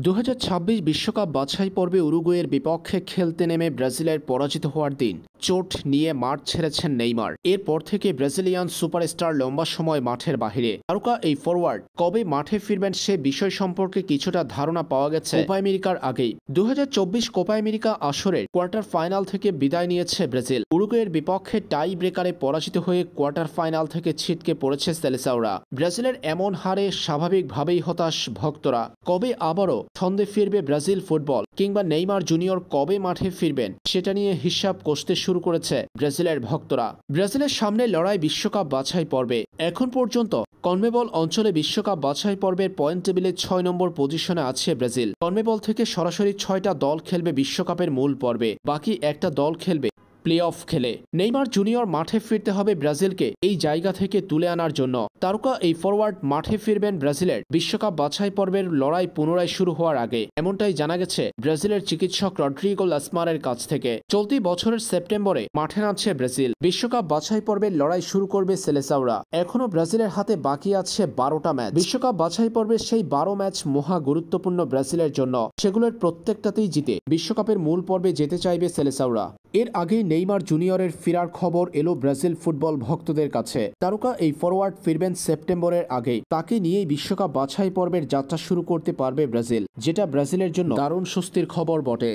2026 বিশ্বকাপ বাছাই পর্বে উরুগুয়ের বিপক্ষে খেলতে নেমে ব্রাজিলের পরাজিত হওয়ার দিন চোট নিয়ে মাঠ ছেড়েছেন নেইমার। এরপর থেকে ব্রাজিলিয়ান সুপারস্টার লম্বা সময় মাঠের বাহিরে। তারকা এই ফরওয়ার্ড কবে মাঠে ফিরবেন সে বিষয় সম্পর্কে কিছুটা ধারণা পাওয়া গেছে কোপা আমেরিকার আগেই। 2024 কোপা আমেরিকা আসরের কোয়ার্টার ফাইনাল থেকে বিদায় নিয়েছে ব্রাজিল। উরুগুয়ের বিপক্ষে টাই ব্রেকারে পরাজিত হয়ে কোয়ার্টার ফাইনাল থেকে ছিটকে পড়েছে সেলেসাওরা। ব্রাজিলের এমন হারে স্বাভাবিকভাবেই হতাশ ভক্তরা। কবে আবারও ছন্দে ফিরবে ব্রাজিল ফুটবল, কিংবা নেইমার জুনিয়র কবে মাঠে ফিরবেন সেটা নিয়ে হিসাব কষতে শুরু করেছে ব্রাজিলের ভক্তরা। ব্রাজিলের সামনে লড়াই বিশ্বকাপ বাছাই পর্বে। এখন পর্যন্ত কনমেবল অঞ্চলে বিশ্বকাপ বাছাই পর্বের পয়েন্ট টেবিলে 6 নম্বর পজিশনে আছে ব্রাজিল। কনমেবল থেকে সরাসরি 6টা দল খেলবে বিশ্বকাপের মূল পর্বে, বাকি একটা দল খেলবে প্লে অফ খেলে। নেইমার জুনিয়র মাঠে ফিরতে হবে ব্রাজিলকে এই জায়গা থেকে তুলে আনার জন্য। তারকা এই ফরওয়ার্ড মাঠে ফিরবেন ব্রাজিলের বিশ্বকাপ বাছাই পর্বের লড়াই পুনরায় শুরু হওয়ার আগে, এমনটাই জানা গেছে ব্রাজিলের চিকিৎসক রড্রিগো লাসমারের কাছ থেকে। চলতি বছরের সেপ্টেম্বরে মাঠে নামছে ব্রাজিল। বিশ্বকাপ বাছাই পর্বের লড়াই শুরু করবে সেলেসাওরা। এখনও ব্রাজিলের হাতে বাকি আছে 12টা ম্যাচ। বিশ্বকাপ বাছাই পর্বের সেই 12 ম্যাচ মহা গুরুত্বপূর্ণ ব্রাজিলের জন্য। সেগুলোর প্রত্যেকটাতেই জিতে বিশ্বকাপের মূল পর্বে যেতে চাইবে সেলেসাওরা। এর আগেই নেইমার জুনিয়রের ফেরার খবর এলো ব্রাজিল ফুটবল ভক্তদের কাছে। তারকা এই ফরওয়ার্ড ফিরবেন সেপ্টেম্বরের আগেই। তাকে নিয়েই বিশ্বকাপ বাছাই পর্বের যাত্রা শুরু করতে পারবে ব্রাজিল, যেটা ব্রাজিলের জন্য দারুণ স্বস্তির খবর বটে।